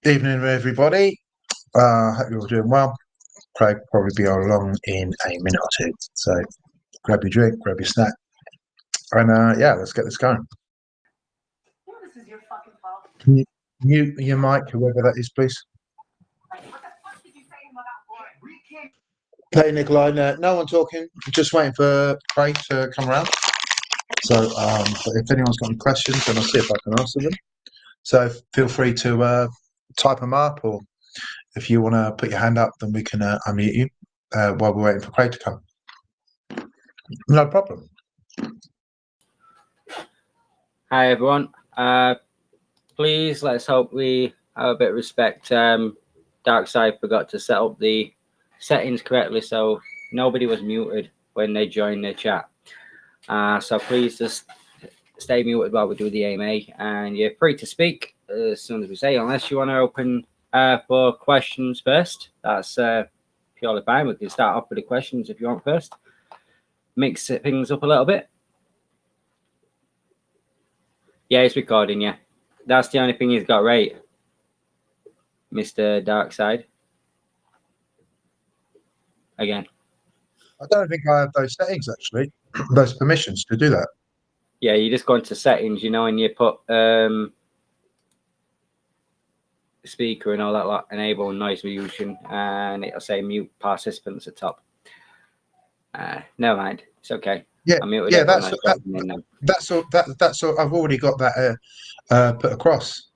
Evening, everybody. Hope you're all doing well. Craig will probably be along in a minute or two. So grab your drink, grab your snack, and yeah, let's get this going. This is your fucking fault. Can you mute your mic, whoever that is, please? What the fuck did you say to him about boy? Okay, Nikolai, no one talking. Just waiting for Craig to come around. So but if anyone's got any questions, then I'll see if I can answer them. So feel free to type them up, or if you want to put your hand up, then we can unmute you while we're waiting for Craig to come. No problem. Hi everyone. Please let's hope we have a bit of respect. Darkside forgot to set up the settings correctly, so nobody was muted when they joined the chat. So please just stay muted while we do the AMA, and you're free to speak as soon as we say, unless you want to open for questions first. That's purely fine. We can start off with the questions if you want first. Mix things up a little bit. Yeah, it's recording, yeah. That's the only thing he's got right, Mr. Darkside. Again. I don't think I have those settings, actually, those permissions to do that. Yeah, you just go into settings, you know, and you put speaker and all that, like enable noise reduction, and it'll say mute participants at the top. Never mind, it's okay. Yeah, yeah, that's all. I've already got that put across.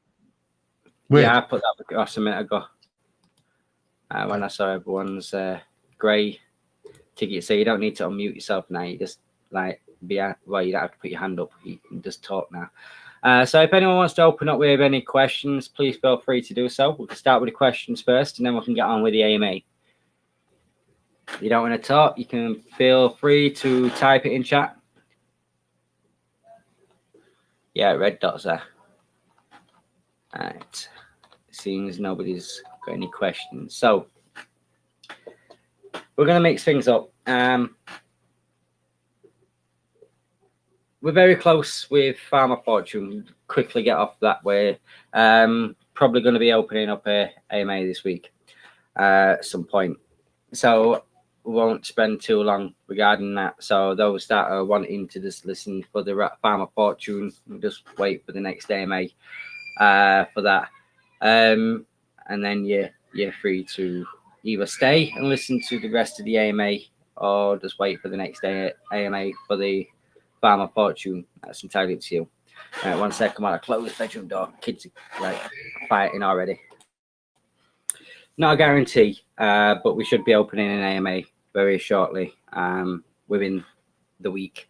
Weird. Yeah, I put that across a minute ago when I saw everyone's grey ticket. So you don't need to unmute yourself now. You just like well, you don't have to put your hand up. You can just talk now. So if anyone wants to open up with any questions, please feel free to do so. We can start with the questions first, and then we can get on with the AMA. If you don't want to talk, you can feel free to type it in chat. Yeah, red dots there. All right. Seems nobody's got any questions. So we're going to mix things up. We're very close with Farmer Fortune. Quickly get off that way. Probably going to be opening up a AMA this week at some point. So we won't spend too long regarding that. So those that are wanting to just listen for the Farmer Fortune, just wait for the next AMA for that. And then you're free to either stay and listen to the rest of the AMA, or just wait for the next AMA for the Farmer Fortune. That's entirely up to you. All right, 1 second while I close the bedroom door. Kids are like fighting already. Not a guarantee, but we should be opening an AMA very shortly, within the week,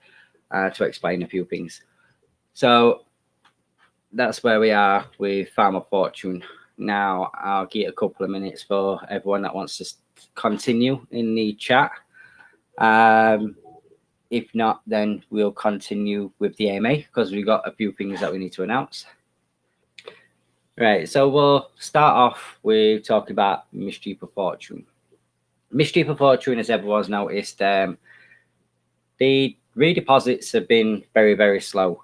to explain a few things. So that's where we are with Farmer Fortune. Now I'll give a couple of minutes for everyone that wants to continue in the chat. If not, then we'll continue with the AMA because we've got a few things that we need to announce. Right, so we'll start off with talking about Mischief of Fortune. Mischief of Fortune, as everyone's noticed, the redeposits have been very, very slow.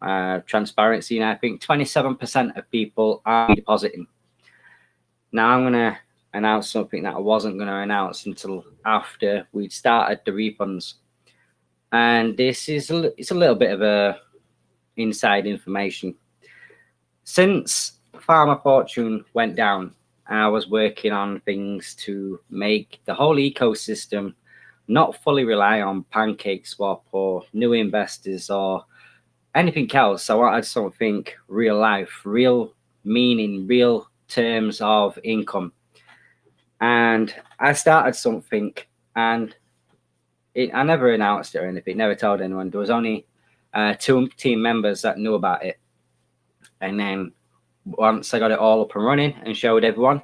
Transparency, and I think 27% of people are depositing. Now I'm going to announce something that I wasn't going to announce until after we'd started the refunds. And this is it's a little bit of a inside information. Since Farmer Fortune went down, I was working on things to make the whole ecosystem not fully rely on Pancake Swap or new investors or anything else. I wanted something real life, real meaning, real terms of income. And I started something, and I never announced it or anything, never told anyone. There was only 2 team members that knew about it. And then once I got it all up and running and showed everyone,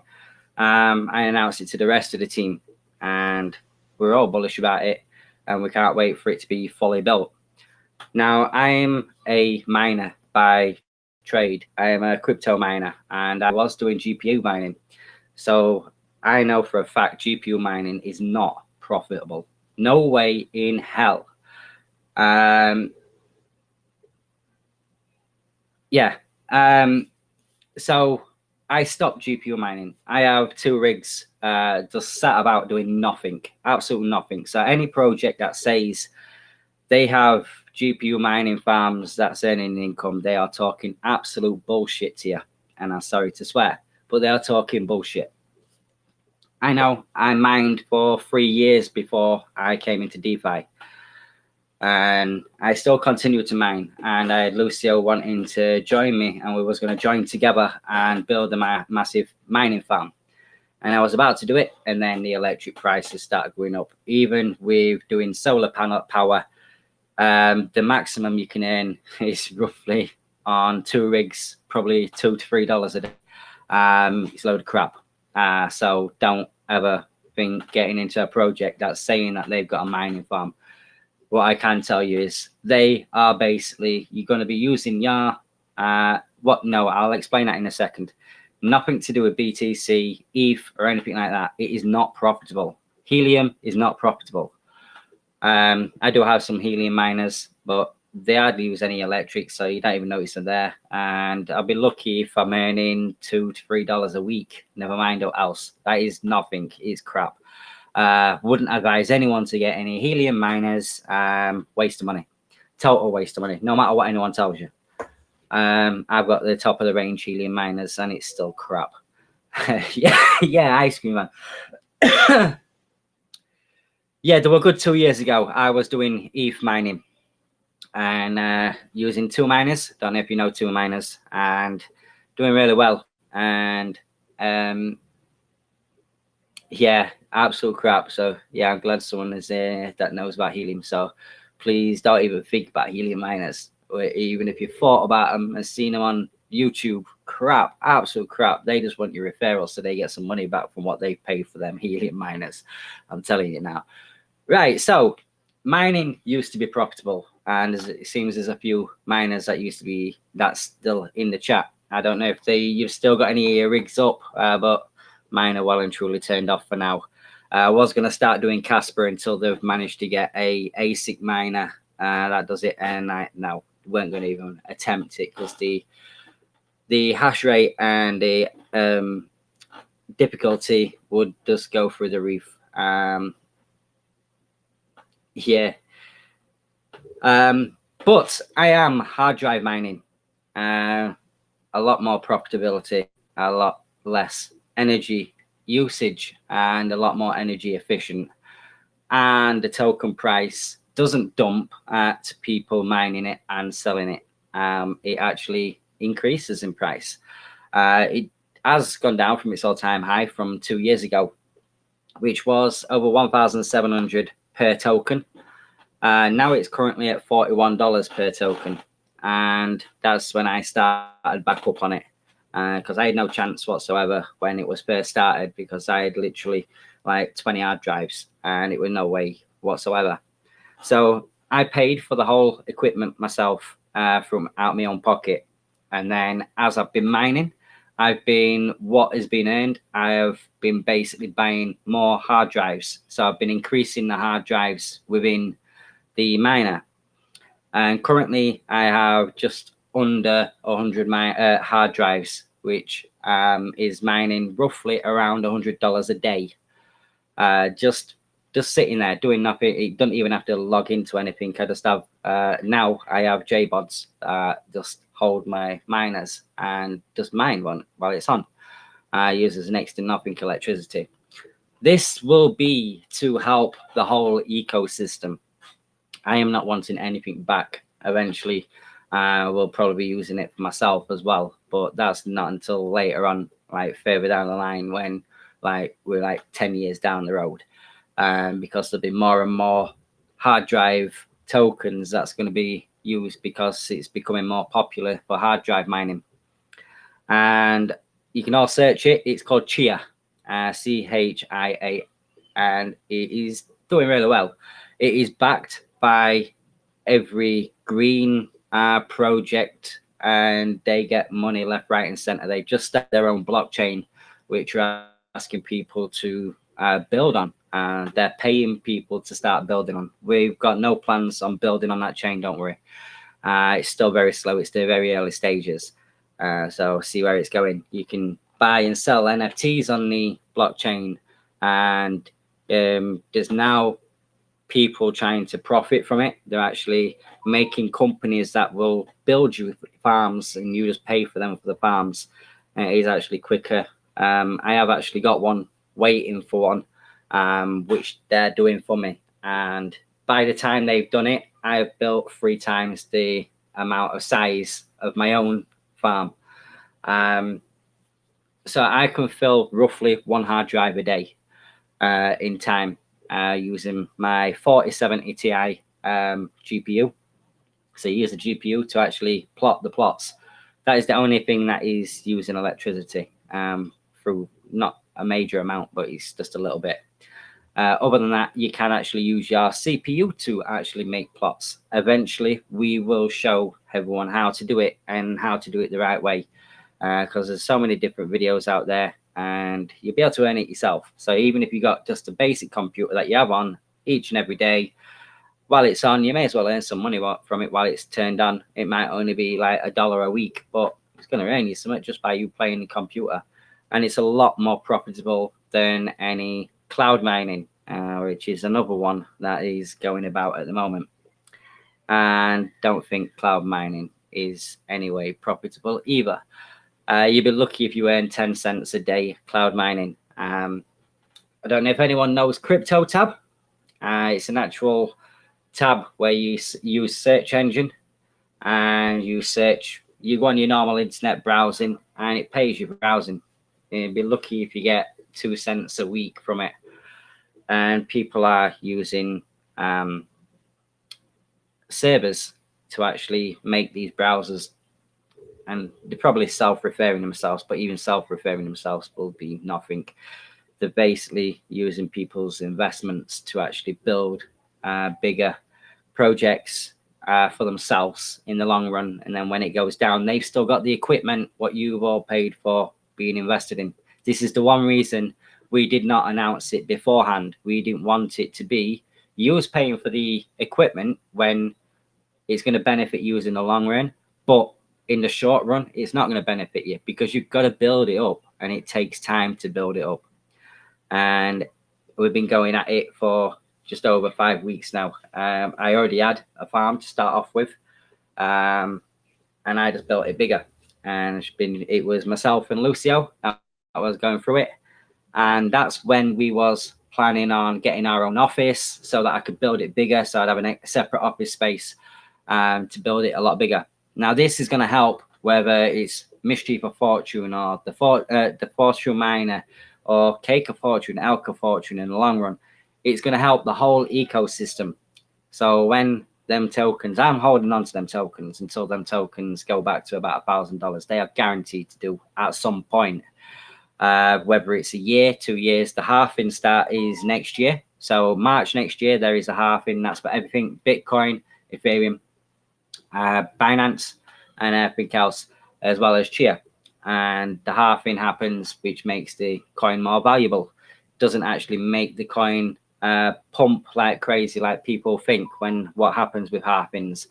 I announced it to the rest of the team, and we're all bullish about it, and we can't wait for it to be fully built. Now, I'm a miner by trade. I am a crypto miner, and I was doing GPU mining. So I know for a fact GPU mining is not profitable. No way in hell. Yeah. So I stopped GPU mining. I have 2 rigs just sat about doing nothing, absolutely nothing. So any project that says they have GPU mining farms that's earning income, they are talking absolute bullshit to you. And I'm sorry to swear, but they are talking bullshit. I know I mined for 3 years before I came into DeFi. And I still continue to mine. And I had Lucio wanting to join me, and we was going to join together and build a massive mining farm. And I was about to do it, and then the electric prices started going up. Even with doing solar panel power, the maximum you can earn is roughly on 2 rigs, probably $2 to $3 a day. It's a load of crap. So don't ever think getting into a project that's saying that they've got a mining farm. What I can tell you is they are basically, you're going to be using your, no, I'll explain that in a second. Nothing to do with BTC, ETH, or anything like that. It is not profitable. Helium is not profitable. I do have some helium miners, but they hardly use any electric, so you don't even notice them there. And I'll be lucky if I'm earning $2 to $3 a week. Never mind what else. That is nothing. It's crap. Wouldn't advise anyone to get any helium miners. Waste of money. Total waste of money, no matter what anyone tells you. I've got the top of the range helium miners, and it's still crap. yeah, ice cream man. Yeah, there were good 2 years ago. I was doing ETH mining and using 2 miners. Don't know if you know 2 miners, and doing really well. And yeah, absolute crap. So yeah, I'm glad someone is there that knows about helium. So please don't even think about helium miners, or even if you thought about them and seen them on YouTube. Crap, absolute crap. They just want your referrals so they get some money back from what they pay for them helium miners. I'm telling you now. Right, so mining used to be profitable, and it seems there's a few miners that used to be, that's still in the chat. I don't know if you've still got any rigs up, but mine are well and truly turned off for now. I was going to start doing Casper until they've managed to get a ASIC miner that does it, and I weren't going to even attempt it because the hash rate and the difficulty would just go through the roof. Yeah. But I am hard drive mining. A lot more profitability, a lot less energy usage, and a lot more energy efficient. And the token price doesn't dump at people mining it and selling it. It actually increases in price. It has gone down from its all-time high from 2 years ago, which was over 1,700 per token. Now it's currently at $41 per token, and that's when I started back up on it, because I had no chance whatsoever when it was first started, because I had literally like 20 hard drives and it was no way whatsoever. So I paid for the whole equipment myself from out my own pocket, and then as I've been mining, what has been earned, I have been basically buying more hard drives. So I've been increasing the hard drives within the miner, and currently I have just under 100 hard drives, which is mining roughly around $100 a day. Just sitting there doing nothing. It doesn't even have to log into anything. I just have now I have JBods just hold my miners and just mine one while it's on. Uses next to nothing electricity. This will be to help the whole ecosystem. I am not wanting anything back. Eventually, we'll probably be using it for myself as well, but that's not until later on, like further down the line, when like we're like 10 years down the road, because there'll be more and more hard drive tokens that's going to be used, because it's becoming more popular for hard drive mining. And you can all search it. It's called Chia, CHIA, and it is doing really well. It is backed by every green project, and they get money left, right, and center. They just start their own blockchain, which are asking people to build on. They're paying people to start building on. We've got no plans on building on that chain, don't worry. It's still very slow. It's the very early stages. So see where it's going. You can buy and sell NFTs on the blockchain, and there's now people trying to profit from it. They're actually making companies that will build you farms and you just pay for them for the farms. And it is actually quicker. I have actually got one waiting for one, which they're doing for me. And by the time they've done it, I've built 3 times the amount of size of my own farm. So I can fill roughly 1 hard drive a day in time using my 4070 Ti GPU. So you use a GPU to actually plot the plots. That is the only thing that is using electricity through not a major amount, but it's just a little bit. Other than that, you can actually use your CPU to actually make plots. Eventually, we will show everyone how to do it and how to do it the right way, because there's so many different videos out there, and you'll be able to earn it yourself. So even if you got just a basic computer that you have on each and every day, while it's on, you may as well earn some money from it while it's turned on. It might only be like $1 a week, but it's going to earn you something just by you playing the computer. And it's a lot more profitable than any cloud mining, which is another one that is going about at the moment. And don't think cloud mining is anyway profitable either. You'd be lucky if you earn 10 cents a day cloud mining. I don't know if anyone knows Crypto Tab. It's an actual tab where you use search engine and you go on your normal internet browsing and it pays you for browsing. You'd be lucky if you get 2 cents a week from it. And people are using servers to actually make these browsers, and they're probably self-referring themselves, but even self-referring themselves will be nothing. They're basically using people's investments to actually build bigger projects for themselves in the long run, and then when it goes down, they've still got the equipment what you've all paid for being invested in. This is the one reason we did not announce it beforehand. We didn't want it to be you was paying for the equipment when it's going to benefit you in the long run, but in the short run it's not going to benefit you because you've got to build it up, and it takes time to build it up. And we've been going at it for just over 5 weeks now. I already had a farm to start off with, and I just built it bigger. And it was myself and Lucio that was going through it, and that's when we was planning on getting our own office so that I could build it bigger, so I'd have a separate office space to build it a lot bigger. Now this is going to help whether it's Mischief of Fortune or the Fortune Miner or Cake of Fortune, Elk of Fortune. In the long run, it's going to help the whole ecosystem. So when them tokens, I'm holding on to them tokens until them tokens go back to about $1,000. They are guaranteed to do at some point, whether it's a year, 2 years. The halving start is next year. So March next year, there is a halving. That's for everything: Bitcoin, Ethereum, Binance, and everything else, as well as Chia. And the halving happens, which makes the coin more valuable. Doesn't actually make the coin pump like crazy like people think when what happens with halvings.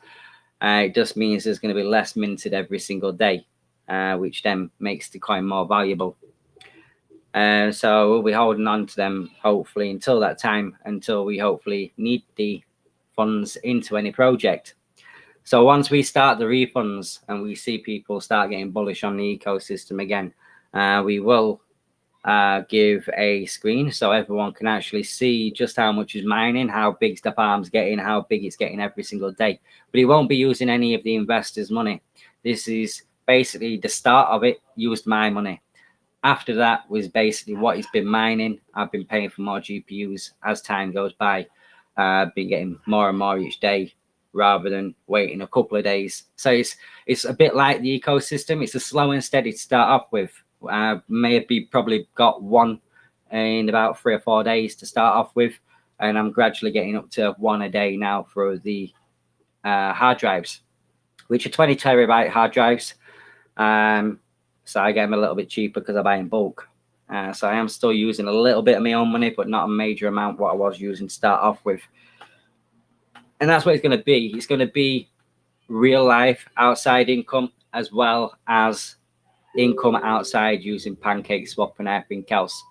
It just means there's going to be less minted every single day, which then makes the coin more valuable. So we'll be holding on to them hopefully until that time, until we hopefully need the funds into any project. So once we start the refunds and we see people start getting bullish on the ecosystem again, we will give a screen so everyone can actually see just how much is mining, how big the farm's getting, how big it's getting every single day. But it won't be using any of the investors' money. This is basically the start of it, used my money. After that was basically what it's been mining. I've been paying for more GPUs as time goes by. I've been getting more and more each day, rather than waiting a couple of days. So it's a bit like the ecosystem. It's a slow and steady to start off with. Maybe probably got one in about 3 or 4 days to start off with, and I'm gradually getting up to 1 a day now for the hard drives, which are 20 terabyte hard drives. So I get them a little bit cheaper because I buy in bulk. So I am still using a little bit of my own money, but not a major amount what I was using to start off with. And that's what it's going to be. It's going to be real life outside income, as well as income outside using Pancake Swap and everything else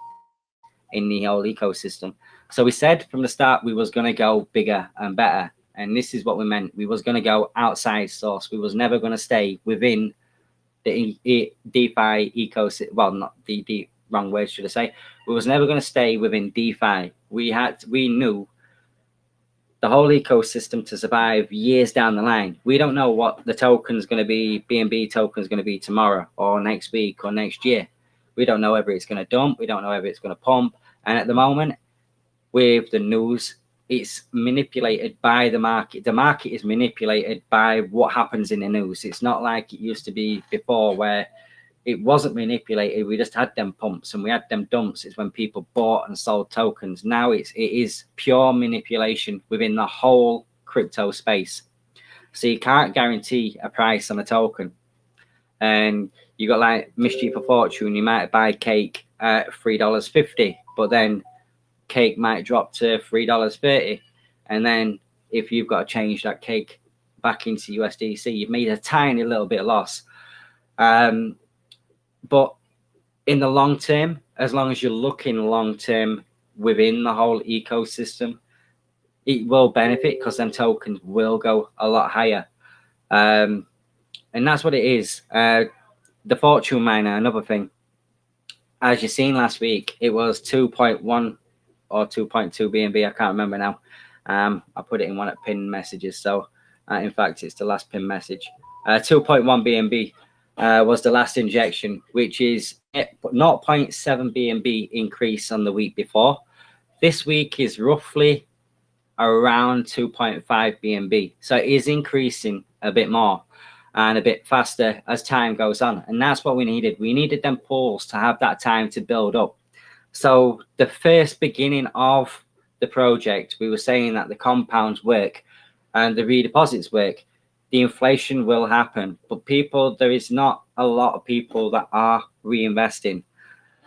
in the whole ecosystem. So we said from the start we was going to go bigger and better, and this is what we meant. We was going to go outside source. We was never going to stay within the DeFi ecosystem. Well, not the wrong word should I say. We was never going to stay within DeFi. We knew the whole ecosystem to survive years down the line. We don't know what the token's going to be, BNB token's going to be tomorrow or next week or next year. We don't know whether it's going to dump. We don't know whether it's going to pump. And at the moment, with the news, it's manipulated by the market. The market is manipulated by what happens in the news. It's not like it used to be before where it wasn't manipulated. We just had them pumps and we had them dumps. It's when people bought and sold tokens. Now it is pure manipulation within the whole crypto space. So you can't guarantee a price on a token. And you got like Mischief of Fortune, you might buy cake at $3.50, but then cake might drop to $3.30. And then if you've got to change that cake back into USDC, you've made a tiny little bit of loss. But in the long term, as long as you're looking long term within the whole ecosystem, it will benefit because them tokens will go a lot higher. And that's what it is. The fortune miner, another thing, as you've seen last week, it was 2.1 or 2.2 BNB. I can't remember now. I put it in one of the pinned messages. So in fact, it's the last pinned message. 2.1 BNB was the last injection, which is 0.7 BNB increase on the week before. This week is roughly around 2.5 BNB. So it is increasing a bit more and a bit faster as time goes on. And that's what we needed. We needed them pools to have that time to build up. So the first beginning of the project, we were saying that the compounds work and the redeposits work. The inflation will happen, but there is not a lot of people that are reinvesting.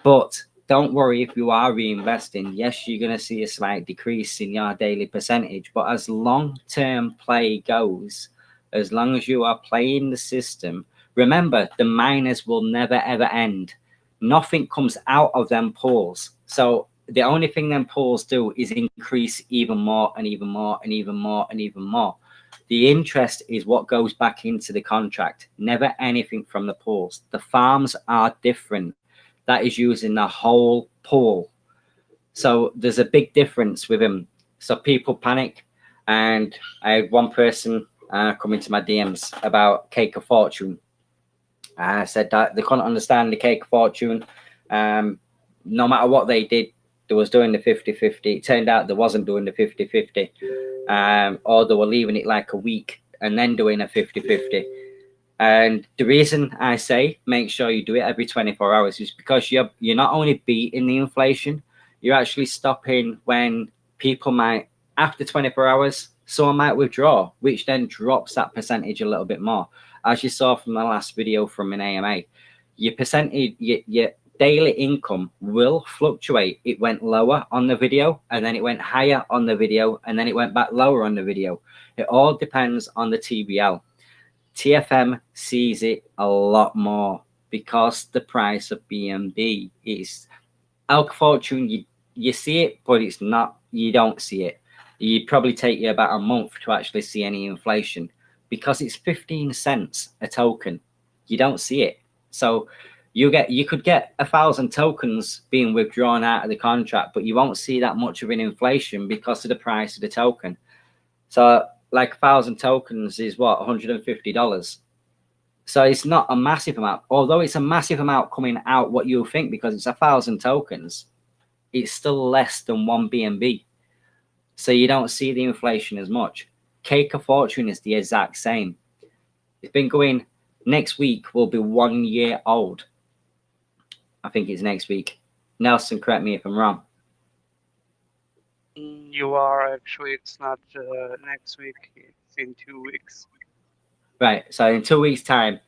But don't worry if you are reinvesting. Yes, you're going to see a slight decrease in your daily percentage, but as long-term play goes, as long as you are playing the system, remember, the miners will never, ever end. Nothing comes out of them pools. So the only thing them pools do is increase even more and even more and even more and even more. The interest is what goes back into the contract, never anything from the pools. The farms are different. That is using the whole pool. So there's a big difference with them. So people panic. And I had one person come into my DMs about Cake of Fortune. I said that they couldn't understand the Cake of Fortune. No matter what they did, they was doing the 50-50. It turned out they wasn't doing the 50-50. Or they were leaving it like a week and then doing a 50-50. And the reason I say make sure you do it every 24 hours is because you're not only beating the inflation, you're actually stopping when people might, after 24 hours, someone might withdraw, which then drops that percentage a little bit more. As you saw from the last video from an AMA, your percentage, your daily income will fluctuate. It went lower on the video, and then it went higher on the video, and then it went back lower on the video. It all depends on the TBL. TFM sees it a lot more because the price of BNB is Elk Fortune. You see it, but it's not. You don't see it. You'd probably take you about a month to actually see any inflation because it's 15 cents a token. You don't see it. So you could get 1,000 tokens being withdrawn out of the contract, but you won't see that much of an inflation because of the price of the token. So like 1,000 tokens is what, $150. So it's not a massive amount, although it's a massive amount coming out what you think because it's 1,000 tokens. It's still less than 1 BNB. So you don't see the inflation as much. Cake of Fortune is the exact same. It's been going, next week will be 1 year old. I think it's next week. Nelson, correct me if I'm wrong. You are actually, it's not next week, it's in 2 weeks. Right, so in 2 weeks' time,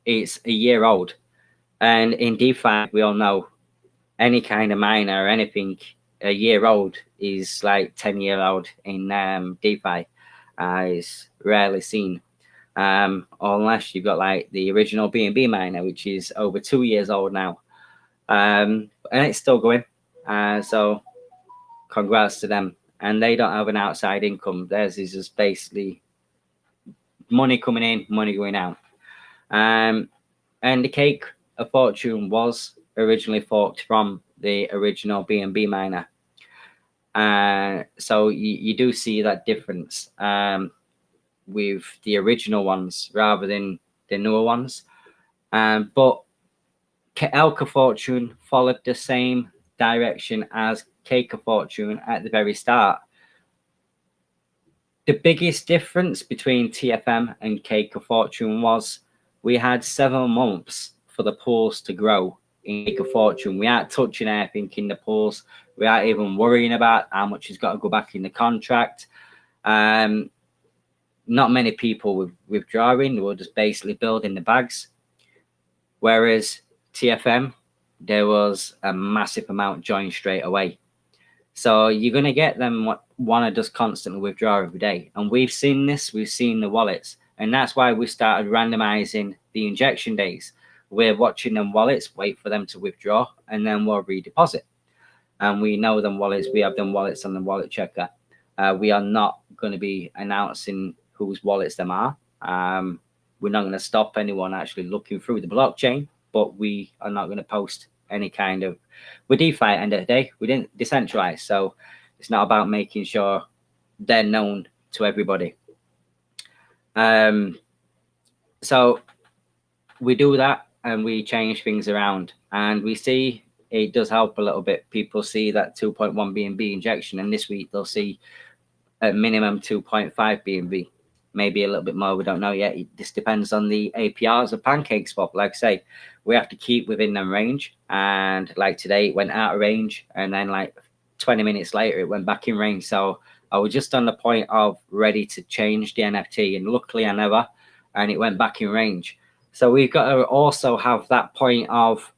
it's a year old. And in DeFi, we all know any kind of miner or anything, a year old is like 10-year-old in DeFi. Is rarely seen. unless you've got like the original BNB miner, which is over 2 years old now, and it's still going. So congrats to them. And they don't have an outside income. Theirs is just basically money coming in, money going out. And the cake of fortune was originally forked from the original BNB miner. So you do see that difference with the original ones rather than the newer ones. But Elk of Fortune followed the same direction as Cake of Fortune at the very start. The biggest difference between TFM and Cake of Fortune was we had 7 months for the pools to grow. In Cake of Fortune, we aren't touching anything in the pools. We aren't even worrying about how much has got to go back in the contract. Not many people were withdrawing. They were just basically building the bags. Whereas TFM, there was a massive amount joined straight away. So you're going to get them want to just constantly withdraw every day. And we've seen this. We've seen the wallets. And that's why we started randomizing the injection days. We're watching them wallets, wait for them to withdraw, and then we'll redeposit. And we know them wallets. We have them wallets on the wallet checker. We are not going to be announcing whose wallets them are. We're not going to stop anyone actually looking through the blockchain, but we are not going to post any kind of... We're DeFi at the end of the day. We didn't decentralize. So it's not about making sure they're known to everybody. So we do that and we change things around, and we see it does help a little bit. People see that 2.1 BNB injection, and this week they'll see at minimum 2.5 BNB, maybe a little bit more. We don't know yet. This depends on the APRs of Pancake Swap. Like I say, we have to keep within them range. And like today, it went out of range, and then like 20 minutes later, it went back in range. So I was just on the point of ready to change the NFT, and luckily I never, and it went back in range. So we've got to also have that point of,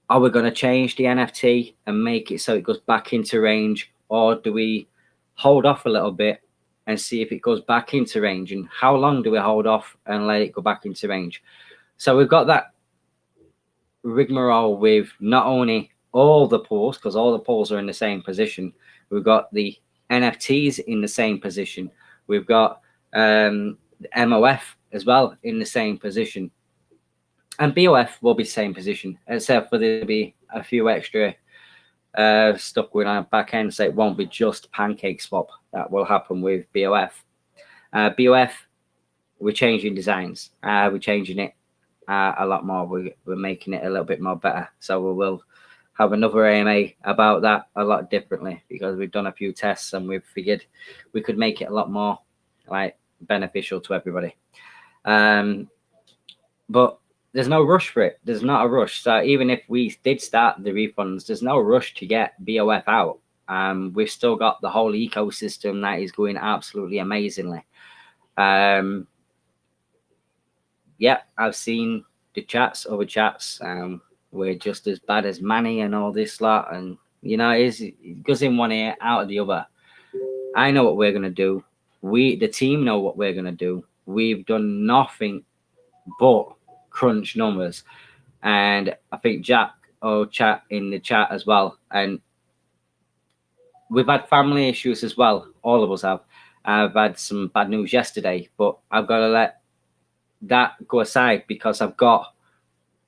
are we going to change the NFT and make it so it goes back into range, or do we hold off a little bit and see if it goes back into range? And how long do we hold off and let it go back into range? So we've got that rigmarole with not only all the pools, because all the pools are in the same position. We've got the NFTs in the same position. We've got the MOF as well in the same position. And BOF will be the same position, except for there'll be a few extra stuff going on back end, so it won't be just Pancake Swap. That will happen with BOF. BOF, we're changing designs. We're changing it a lot more. We're making it a little bit more better. So we will have another AMA about that a lot differently, because we've done a few tests and we've figured we could make it a lot more like beneficial to everybody. But there's no rush for it. There's not a rush. So even if we did start the refunds, there's no rush to get BOF out. We've still got the whole ecosystem that is going absolutely amazingly. Yeah, I've seen the chats, other chats. We're just as bad as Manny and all this lot. And, you know, it goes in one ear, out of the other. I know what we're going to do. The team know what we're going to do. We've done nothing but crunch numbers. And I think Jack chat in the chat as well. And we've had family issues as well. All of us have. I've had some bad news yesterday, but I've got to let that go aside because I've got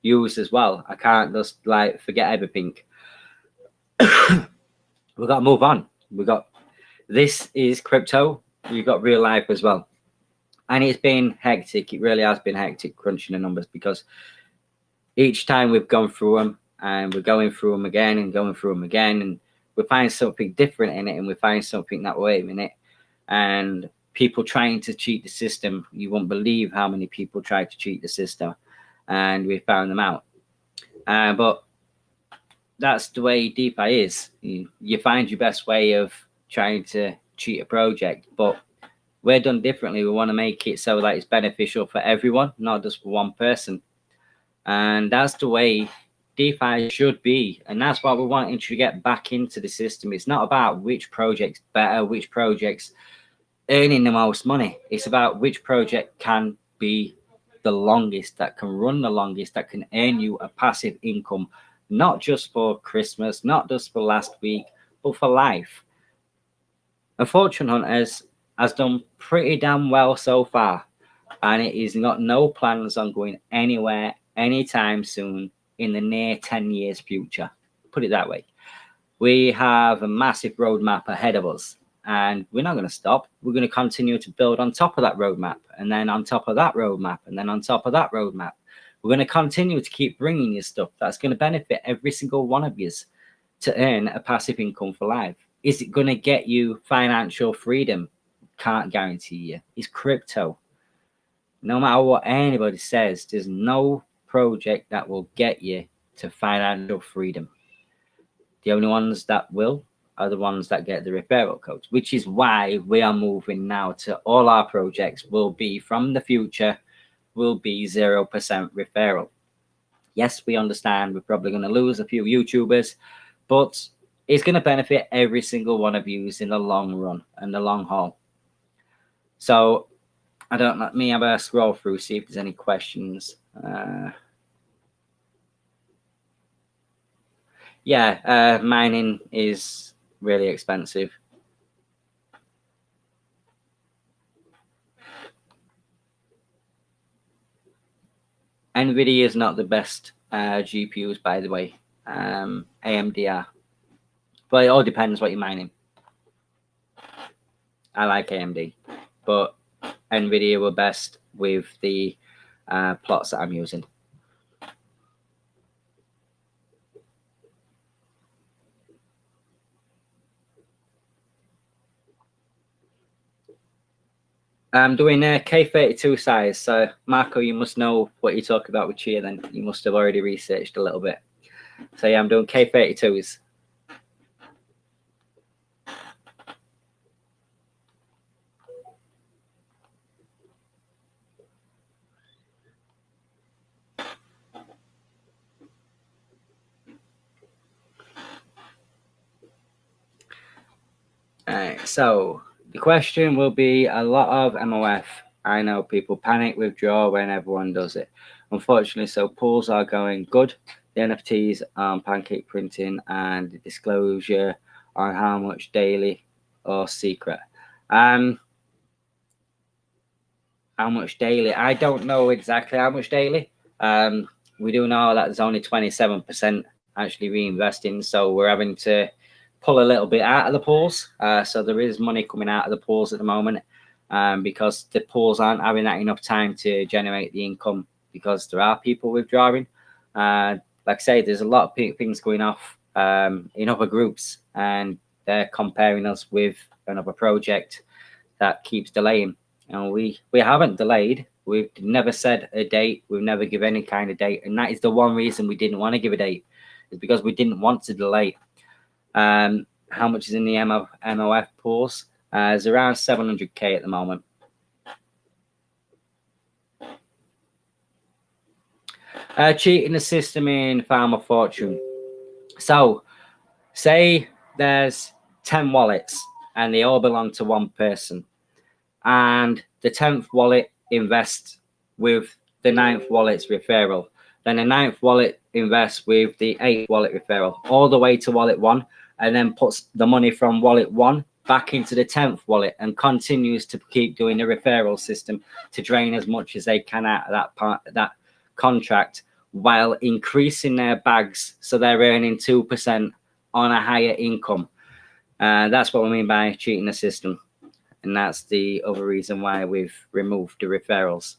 yous as well. I can't just like forget everything. We've got to move on. This is crypto. We've got real life as well. And it's been hectic. It really has been hectic crunching the numbers, because each time we've gone through them and we're going through them again and going through them again, and we find something different in it, and we find something that, wait a minute, and people trying to cheat the system. You won't believe how many people try to cheat the system, and we found them out. But that's the way DeFi is. You find your best way of trying to cheat a project, but we're done differently. We want to make it so that it's beneficial for everyone, not just for one person. And that's the way DeFi should be. And that's what we're wanting to get back into the system. It's not about which project's better, which project's earning the most money. It's about which project can be the longest, that can run the longest, that can earn you a passive income, not just for Christmas, not just for last week, but for life. And Fortune Hunters has done pretty damn well so far, and it is got no plans on going anywhere anytime soon in the near 10 years future. Put it that way. We have a massive roadmap ahead of us, and we're not going to stop. We're going to continue to build on top of that roadmap, and then on top of that roadmap, and then on top of that roadmap. We're going to continue to keep bringing you stuff that's going to benefit every single one of you to earn a passive income for life. Is it going to get you financial freedom? Can't guarantee you. It's crypto. No matter what anybody says, there's no project that will get you to financial freedom. The only ones that will are the ones that get the referral codes, which is why we are moving now to all our projects will be from the future, will be 0% referral. Yes, we understand we're probably going to lose a few YouTubers, but it's going to benefit every single one of you in the long run and the long haul. So let me have a scroll through, see if there's any questions. Mining is really expensive. NVIDIA is not the best GPUs, by the way. AMD are. But it all depends what you're mining. I like AMD, but NVIDIA were best with the plots that I'm using. I'm doing a K32 size. So, Marco, you must know what you talk about with Chia then. You must have already researched a little bit. So, yeah, I'm doing K32s. Alright, so the question will be a lot of MOF. I know people panic, withdraw when everyone does it. Unfortunately, so pools are going good. The NFTs on Pancake printing and the disclosure on how much daily or secret. How much daily? I don't know exactly how much daily. We do know that there's only 27% actually reinvesting, so we're having to pull a little bit out of the pools. So there is money coming out of the pools at the moment because the pools aren't having that enough time to generate the income because there are people withdrawing. Like I say, there's a lot of things going off in other groups, and they're comparing us with another project that keeps delaying. And we haven't delayed. We've never said a date. We've never given any kind of date. And that is the one reason we didn't want to give a date, is because we didn't want to delay. How much is in the MOF pools? It's around 700K at the moment. Cheating the system in Farm of Fortune. So, say there's 10 wallets and they all belong to one person, and the 10th wallet invests with the 9th wallet's referral. Then the 9th wallet invests with the 8th wallet referral all the way to wallet 1, and then puts the money from wallet 1 back into the 10th wallet and continues to keep doing the referral system to drain as much as they can out of that contract, while increasing their bags so they're earning 2% on a higher income. That's what we mean by cheating the system. And that's the other reason why we've removed the referrals.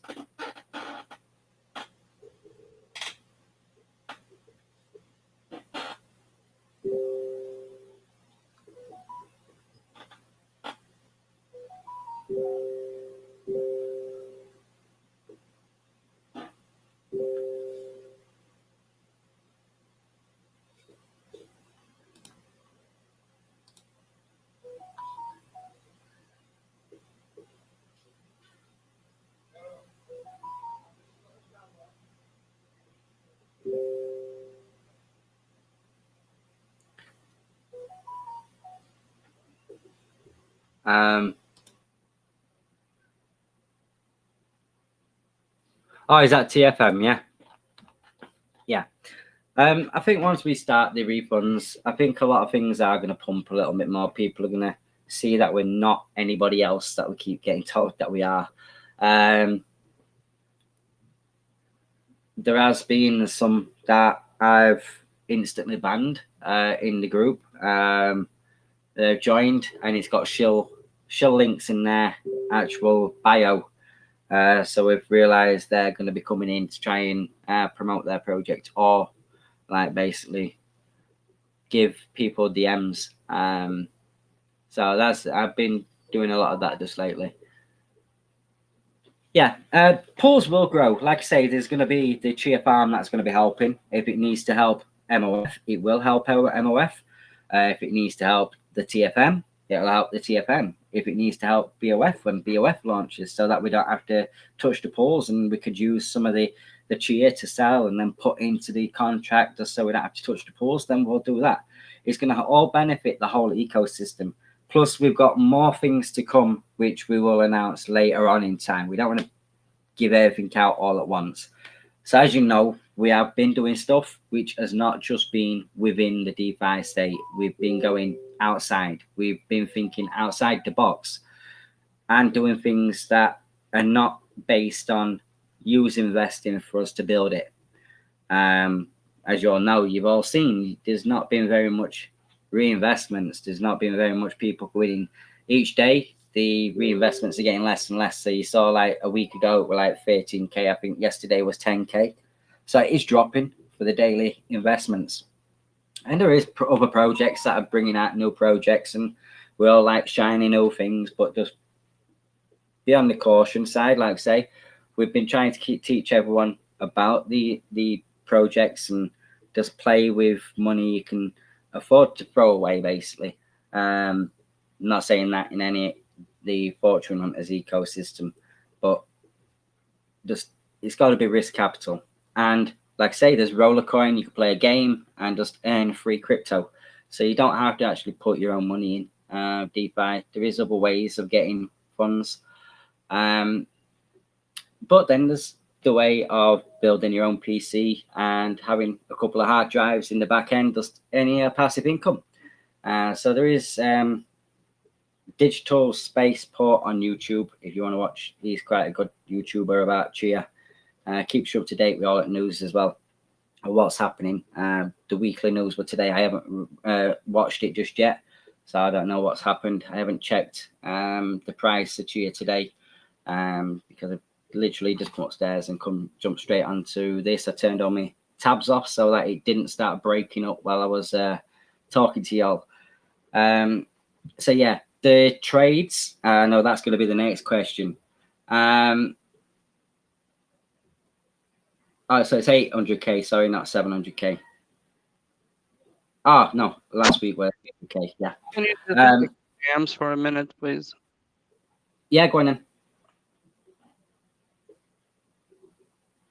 Oh, is that TFM? Yeah. Yeah. I think once we start the refunds, I think a lot of things are going to pump a little bit more. People are going to see that we're not anybody else that we keep getting told that we are. There has been some that I've instantly banned in the group. They've joined, and it's got shill links in their actual bio. So we've realised they're going to be coming in to try and promote their project, or like basically give people DMs. So I've been doing a lot of that just lately. Yeah, pools will grow. Like I say, there's going to be the Chia farm that's going to be helping. If it needs to help MOF, it will help our MOF. If it needs to help the TFM, it'll help the TFM. If it needs to help BOF when BOF launches, so that we don't have to touch the pools, and we could use some of the Chia to sell and then put into the contract just so we don't have to touch the pools, then we'll do that. It's going to all benefit the whole ecosystem. Plus, we've got more things to come, which we will announce later on in time. We don't want to give everything out all at once. So as you know, we have been doing stuff which has not just been within the DeFi state. We've been going outside. We've been thinking outside the box and doing things that are not based on you investing for us to build it. As you all know, you've all seen, there's not been very much reinvestments. There's not been very much people winning each day. The reinvestments are getting less and less. So you saw like a week ago, it were like 13K. I think yesterday was 10K. So it is dropping for the daily investments. And there is other projects that are bringing out new projects, and we're all like shiny new things, but just be on the caution side. Like I say, we've been trying to teach everyone about the projects and just play with money you can afford to throw away, basically. I'm not saying that in any the fortune hunters ecosystem, but just it's got to be risk capital. And like I say, there's Rollercoin. You can play a game and just earn free crypto, so you don't have to actually put your own money in DeFi. There is other ways of getting funds, but then there's the way of building your own PC and having a couple of hard drives in the back end, just any passive income. So there is Digital Spaceport on YouTube if you want to watch. He's quite a good YouTuber about Chia. Keeps you up to date with all the news as well, what's happening. The weekly news for today, I haven't watched it just yet, so I don't know what's happened. I haven't checked the price of Chia today because I literally just come upstairs and jump straight onto this. I turned all my tabs off so that it didn't start breaking up while I was talking to y'all. So yeah, the trades. No, that's going to be the next question. Oh, so it's 800K. Sorry, not 700K. Oh no, last week was 800K. Yeah. Can you just check DMs for a minute, please? Yeah, go on then.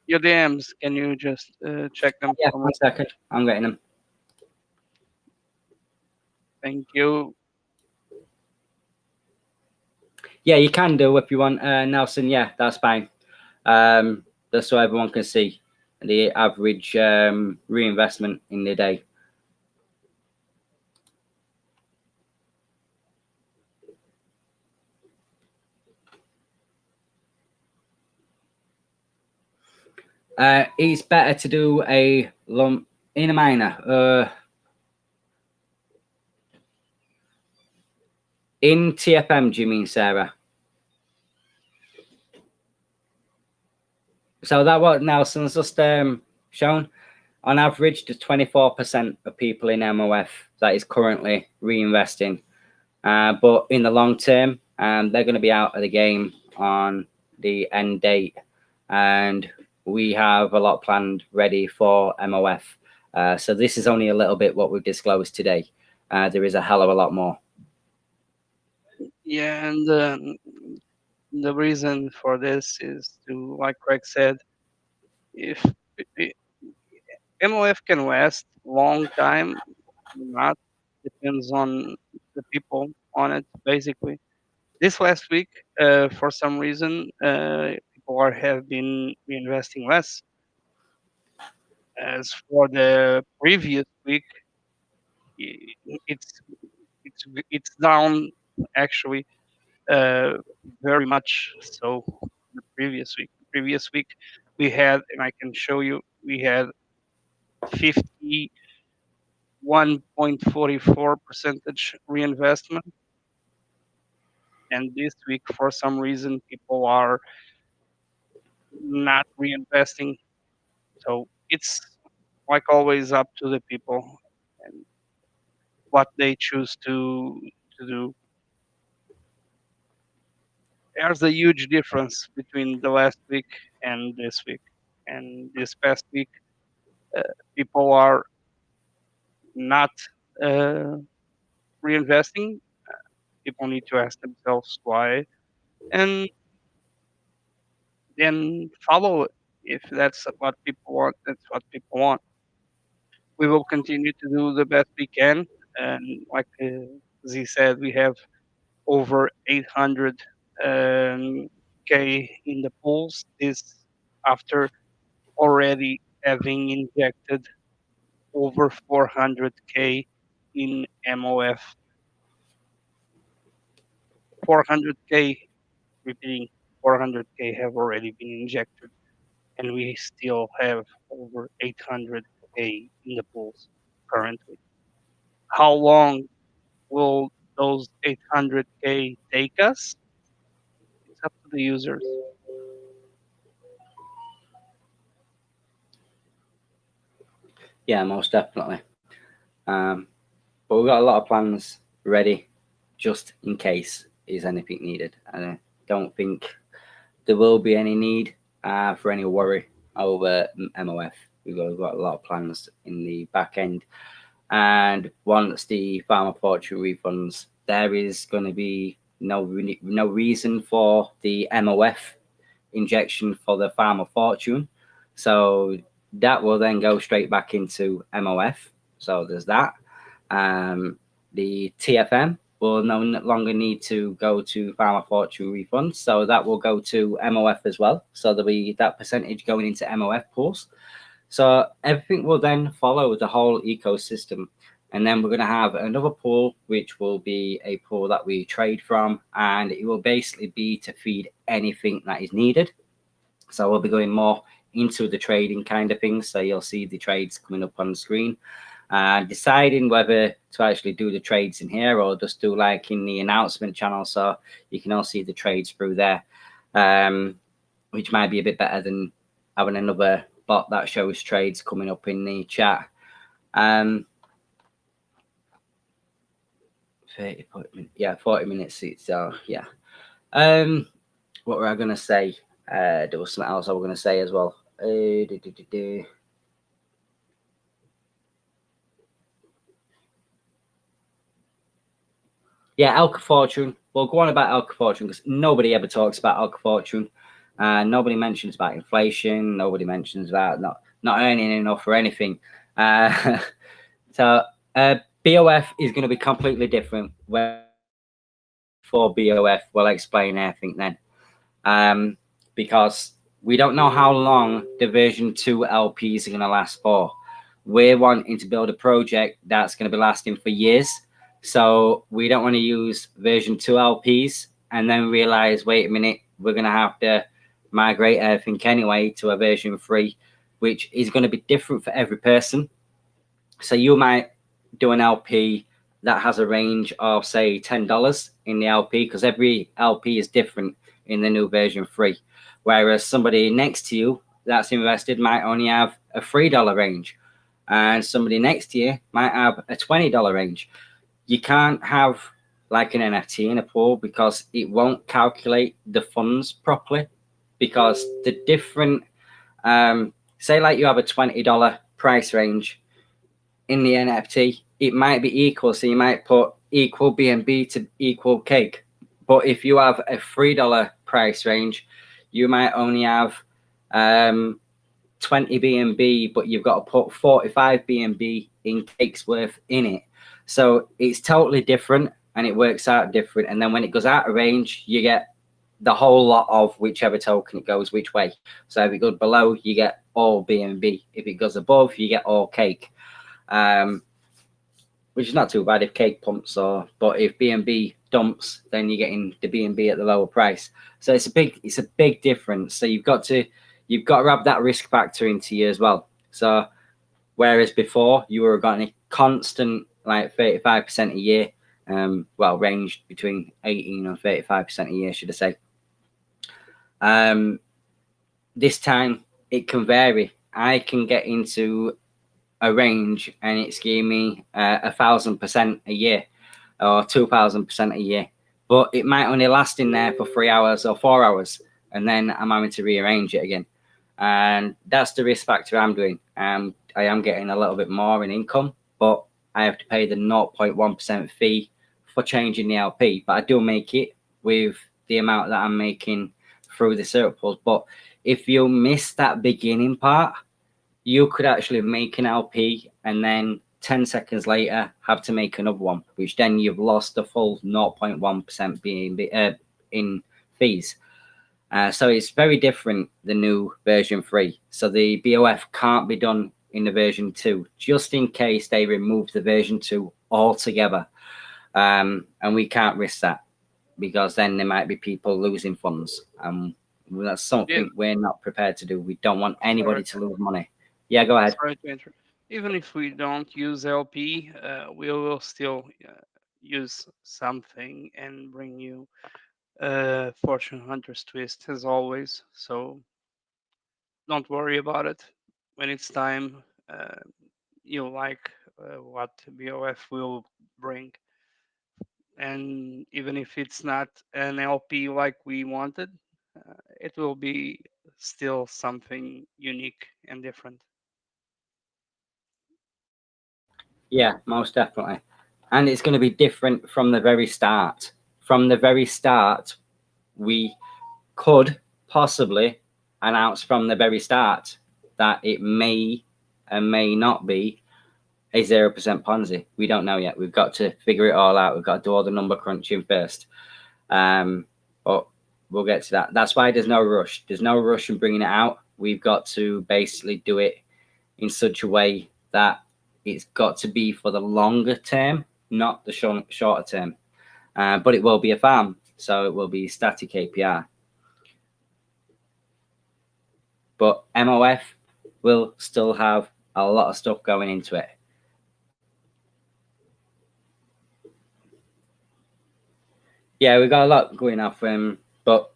Your DMs, can you just check them? Yeah, for me? 1 second. I'm getting them. Thank you. Yeah, you can do if you want, Nelson. Yeah, that's fine. Just so everyone can see the average reinvestment in the day. It's better to do a lump in a miner. In TFM, do you mean, Sarah? So that what Nelson's just shown. On average, there's 24% of people in MOF that is currently reinvesting. But in the long term, they're going to be out of the game on the end date. And we have a lot planned ready for MOF. So this is only a little bit what we've disclosed today. There is a hell of a lot more. Yeah, and the reason for this is to, like Craig said, if MOF can last long time, not depends on the people on it. Basically, this last week, for some reason, people people have been reinvesting less. As for the previous week, it's it's down actually very much. So the previous week we had, and I can show you, we had 51.44% reinvestment, and this week for some reason people are not reinvesting. So it's like always up to the people and what they choose to do. There's a huge difference between the last week and this week. And this past week, uh, people are not uh, reinvesting. People need to ask themselves why, and then follow it. If that's what people want, that's what people want. We will continue to do the best we can. And like Z said, we have over 800 K in the pools. This after already having injected over 400K in MOF. 400K, repeating, 400K have already been injected, and we still have over 800K in the pools currently. How long will those 800K take us? It's up to the users. Yeah, most definitely. But we've got a lot of plans ready just in case is anything needed. I don't think there will be any need for any worry over MOF. We've got a lot of plans in the back end. And once the Farmer Fortune refunds, there is going to be no reason for the MOF injection for the Farmer Fortune. So that will then go straight back into MOF. So there's that. The TFM will no longer need to go to Farmer Fortune refunds. So that will go to MOF as well. So there'll be that percentage going into MOF pools. So everything will then follow the whole ecosystem. And then we're going to have another pool, which will be a pool that we trade from. And it will basically be to feed anything that is needed. So we'll be going more into the trading kind of things. So you'll see the trades coming up on the screen. Deciding whether to actually do the trades in here or just do like in the announcement channel. So you can all see the trades through there, which might be a bit better than having another bot that shows trades coming up in the chat. 40 minutes. So yeah. What were I going to say? There was something else I was going to say as well. Yeah, Alka Fortune. We'll go on about Alka Fortune because nobody ever talks about Alka Fortune. Nobody mentions about inflation. Nobody mentions about not earning enough or anything. So BOF is going to be completely different. For BOF, we'll explain everything then. Because we don't know how long the version 2 LPs are going to last for. We're wanting to build a project that's going to be lasting for years. So we don't want to use version 2 LPs and then realize, wait a minute, we're going to have to migrate everything anyway to a version 3, which is going to be different for every person. So you might do an LP that has a range of, say, $10 in the LP, because every LP is different in the new version 3. Whereas somebody next to you that's invested might only have a $3 range, and somebody next to you might have a $20 range. You can't have like an NFT in a pool because it won't calculate the funds properly, because the different, say like you have a $20 price range in the NFT, it might be equal. So you might put equal BNB to equal cake. But if you have a $3 price range, you might only have 20 BNB, but you've got to put 45 BNB in cakes worth in it. So it's totally different and it works out different. And then when it goes out of range, you get the whole lot of whichever token it goes which way. So if it goes below, you get all BNB. If it goes above, you get all cake. Which is not too bad if cake pumps, but if BNB dumps, then you're getting the BNB at the lower price. So it's a big difference. So you've got to have that risk factor into you as well. So whereas before you were getting a constant like 35% a year, well, ranged between 18 and 35% a year, should I say. This time it can vary. I can get into a range and it's giving me 1,000% a year or 2,000% a year, but it might only last in there for 3 hours or 4 hours, and then I'm having to rearrange it again. And that's the risk factor I'm doing. I am getting a little bit more in income, but I have to pay the 0.1% fee for changing the LP, but I do make it with the amount that I'm making through the surplus. But if you miss that beginning part, you could actually make an LP and then 10 seconds later have to make another one, which then you've lost the full 0.1% in fees. So it's very different, the new version 3. So the BOF can't be done in the version 2, just in case they remove the version 2 altogether. And we can't risk that, because then there might be people losing funds. That's something we're not prepared to do. We don't want anybody to lose money. Yeah, go ahead. Sorry to interrupt. Even if we don't use LP, we will still use something and bring you Fortune Hunter's twist as always. So don't worry about it. When it's time, you'll like what BOF will bring. And even if it's not an LP like we wanted, it will be still something unique and different. Yeah, most definitely. And it's going to be different from the very start. From the very start, we could possibly announce from the very start that it may and may not be a 0% Ponzi. We don't know yet. We've got to figure it all out. We've got to do all the number crunching first. But we'll get to that. That's why there's no rush. There's no rush in bringing it out. We've got to basically do it in such a way that it's got to be for the longer term, not the shorter term. But it will be a farm, so it will be static APR. But MOF will still have a lot of stuff going into it. Yeah, we've got a lot going off, but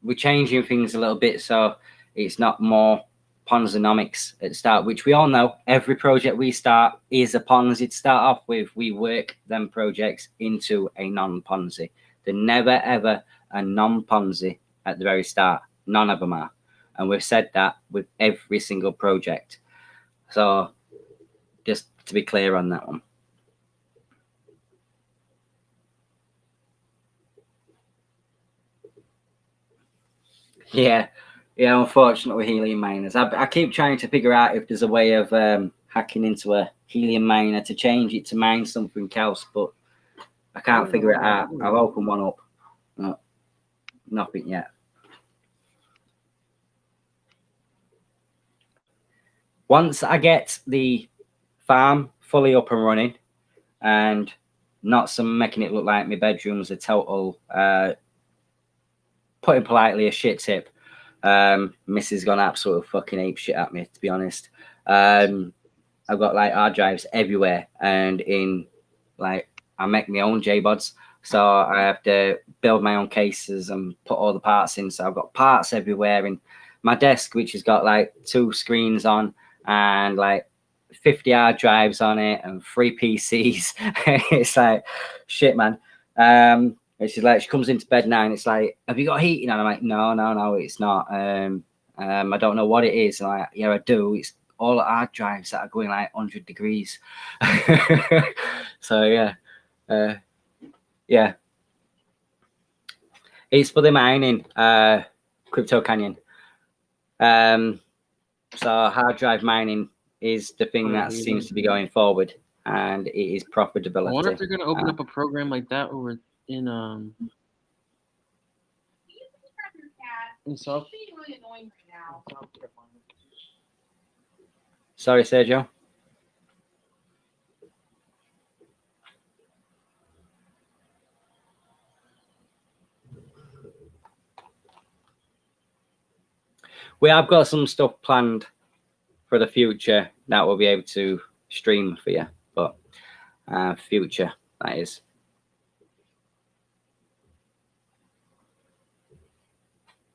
we're changing things a little bit, so it's not more Ponzonomics at the start, which we all know. Every project we start is a Ponzi to start off with. We work them projects into a non-Ponzi. They're never, ever a non-Ponzi at the very start. None of them are. And we've said that with every single project. So just to be clear on that one. Yeah, unfortunately, helium miners. I keep trying to figure out if there's a way of hacking into a helium miner to change it to mine something else, but I can't figure it out. I've opened one up. No, nothing yet. Once I get the farm fully up and running, and not making it look like my bedroom's a total, putting politely, a shit tip. Mrs. gone absolutely fucking ape shit at me, to be honest. I've got like hard drives everywhere, and in like I make my own JBods, so I have to build my own cases and put all the parts in. So I've got parts everywhere in my desk, which has got like 2 screens on and like 50 hard drives on it and 3 PCs. It's like shit, man. And she's like, she comes into bed now and it's like, have you got heating? And I'm like, no, it's not. I don't know what it is. And I'm like, yeah, I do. It's all hard drives that are going like 100 degrees. So yeah. Yeah. It's for the mining, Crypto Canyon. So hard drive mining is the thing that seems to be going forward, and it is profitability. I wonder if they're going to open up a program like that over in What's up? Being really annoying right now. Sorry, Sergio. We have got some stuff planned for the future that we'll be able to stream for you, but future, that is.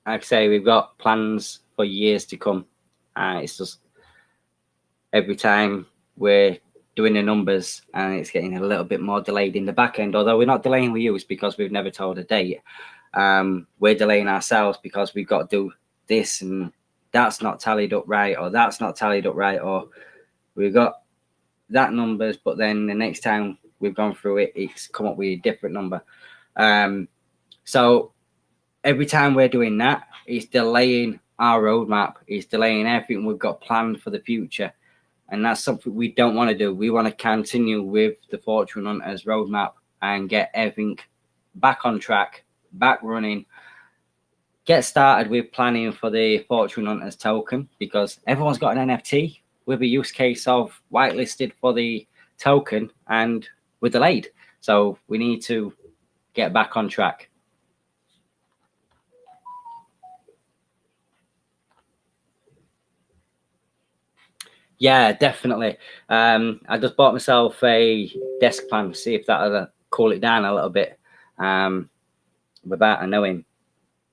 Like I say, we've got plans for years to come. It's just every time we're doing the numbers and it's getting a little bit more delayed in the back end, although we're not delaying with you, it's because we've never told a date. We're delaying ourselves because we've got to do this and that's not tallied up right, or that's not tallied up right, or we've got that numbers, but then the next time we've gone through it, it's come up with a different number. So every time we're doing that, it's delaying our roadmap, it's delaying everything we've got planned for the future. And that's something we don't want to do. We want to continue with the Fortune Hunters roadmap and get everything back on track, back running. Get started with planning for the Fortune Hunters token, because everyone's got an NFT with a use case of whitelisted for the token and we're delayed. So we need to get back on track. Yeah, definitely. I just bought myself a desk fan, see if that'll cool it down a little bit without knowing,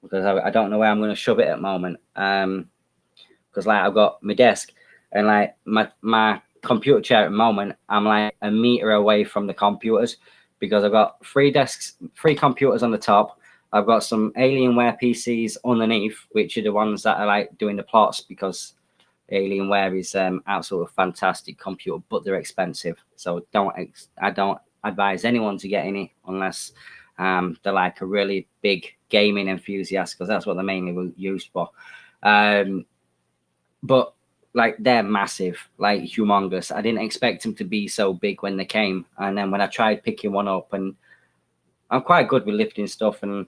because I don't know where I'm going to shove it at the moment. Because like I've got my desk and like my computer chair at the moment, I'm like a meter away from the computers because I've got 3 desks, 3 computers on the top. I've got some Alienware PCs underneath, which are the ones that are like doing the plots, because Alienware is absolutely fantastic computer, but they're expensive. So I don't advise anyone to get any unless they're like a really big gaming enthusiast, because that's what they're mainly used for. But like they're massive, like humongous. I didn't expect them to be so big when they came, and then when I tried picking one up, and I'm quite good with lifting stuff, and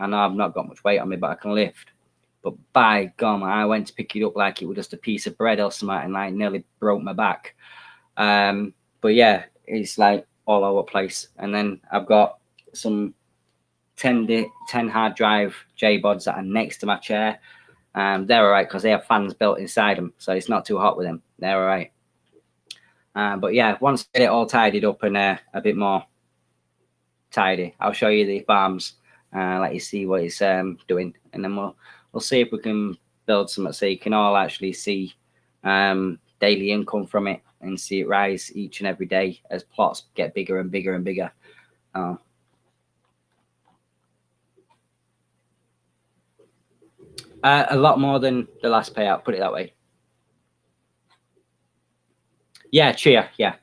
I know I've not got much weight on me, but I can lift. But by God, I went to pick it up like it was just a piece of bread or something, and I nearly broke my back. But yeah, it's like all over the place. And then I've got some 10 hard drive JBods that are next to my chair. They're all right because they have fans built inside them, so it's not too hot with them. They're all right. But yeah, once I get it all tidied up and a bit more tidy, I'll show you the farms, let you see what it's doing, and then we'll see if we can build something so you can all actually see daily income from it and see it rise each and every day as plots get bigger and bigger and bigger. A lot more than the last payout, put it that way. Yeah, cheer, yeah.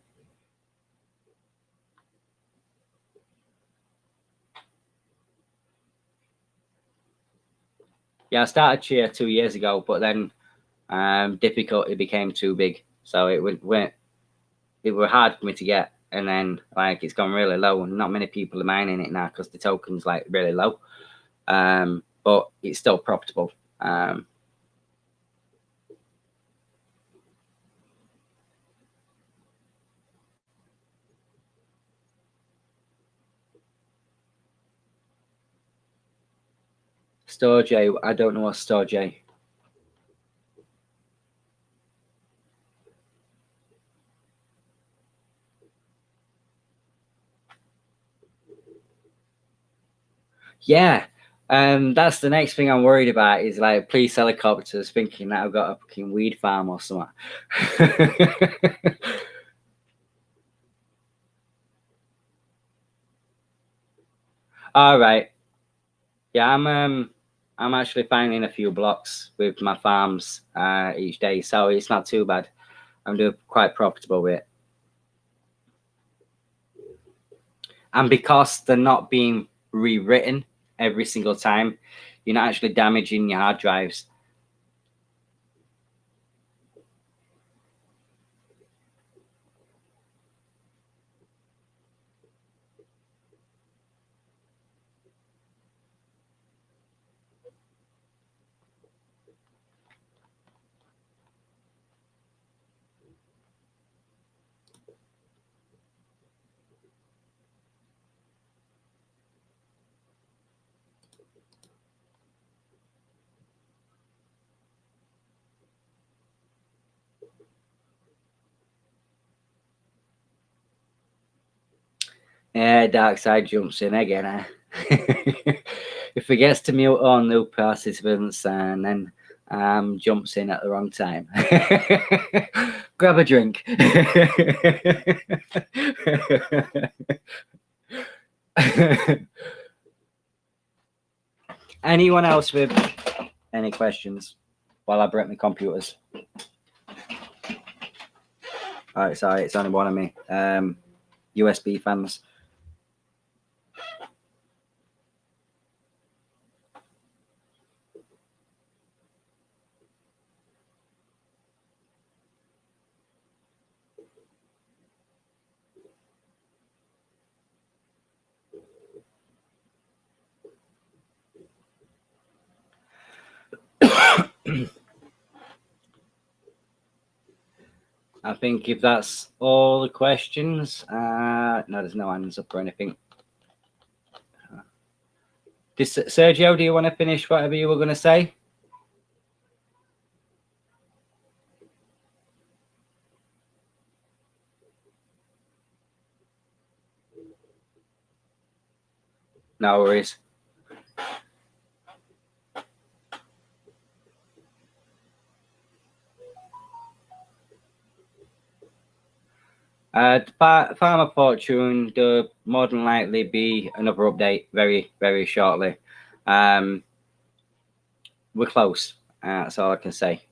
Yeah, I started cheer 2 years ago, but then difficulty became too big, so it were hard for me to get, and then like it's gone really low, and not many people are mining it now because the token's like really low, but it's still profitable. Storage, I don't know what storage. Yeah, that's the next thing I'm worried about is like police helicopters thinking that I've got a fucking weed farm or something. All right. Yeah, I'm actually finding a few blocks with my farms each day, so it's not too bad. I'm doing quite profitable with it. And because they're not being rewritten every single time, you're not actually damaging your hard drives. Dark Side jumps in again. It forgets to mute all new participants and then jumps in at the wrong time. Grab a drink. Anyone else with any questions while I break my computers? All right, sorry, it's only one of me. USB fans. I think if that's all the questions, no, there's no hands up or anything. Sergio, do you want to finish whatever you were going to say? No worries. Farmer Fortune, there'll more than likely be another update very, very shortly. We're close. That's all I can say.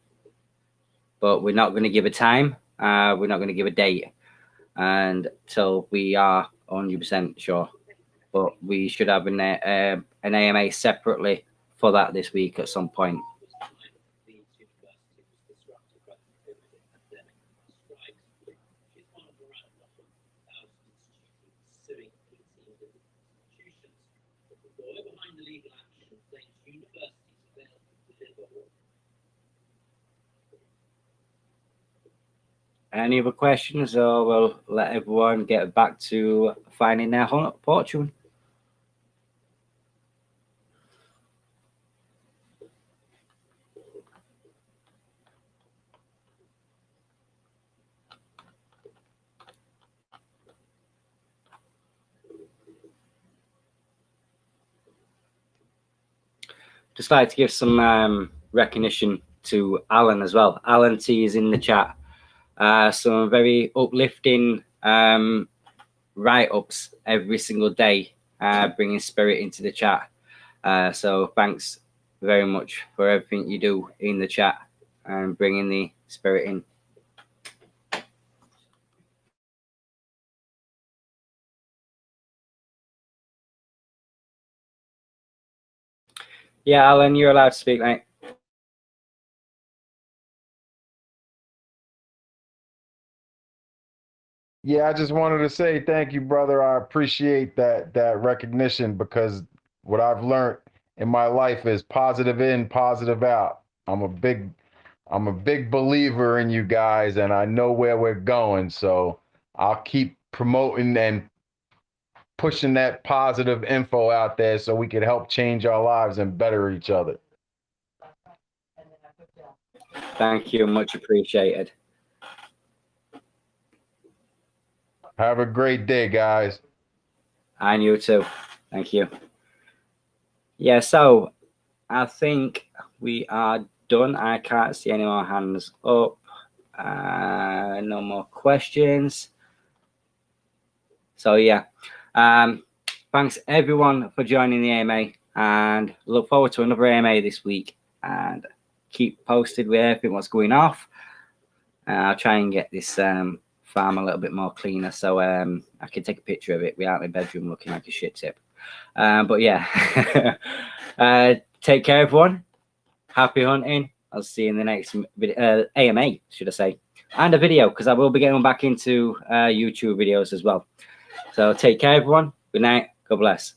But we're not going to give a time. We're not going to give a date until we are 100% sure. But we should have an AMA separately for that this week at some point. Any other questions, or we'll let everyone get back to finding their fortune? Just like to give some recognition to Alan as well. Alan T is in the chat. Some very uplifting write-ups every single day, bringing spirit into the chat. So thanks very much for everything you do in the chat and bringing the spirit in. Yeah, Alan, you're allowed to speak, mate. Yeah, I just wanted to say thank you, brother. I appreciate that recognition, because what I've learned in my life is positive in, positive out. I'm a big believer in you guys, and I know where we're going. So I'll keep promoting and pushing that positive info out there so we can help change our lives and better each other. Thank you, much appreciated. Have a great day, guys. And you too. Thank you. Yeah, so I think we are done. I can't see any more hands up. No more questions. So yeah, thanks everyone for joining the AMA, and look forward to another AMA this week, and keep posted with everything what's going off. I'll try and get this farm a little bit more cleaner, so I can take a picture of it without my bedroom looking like a shit tip. But yeah, take care everyone. Happy hunting. I'll see you in the next video, AMA should I say, and a video, because I will be getting back into YouTube videos as well. So take care everyone. Good night. God bless.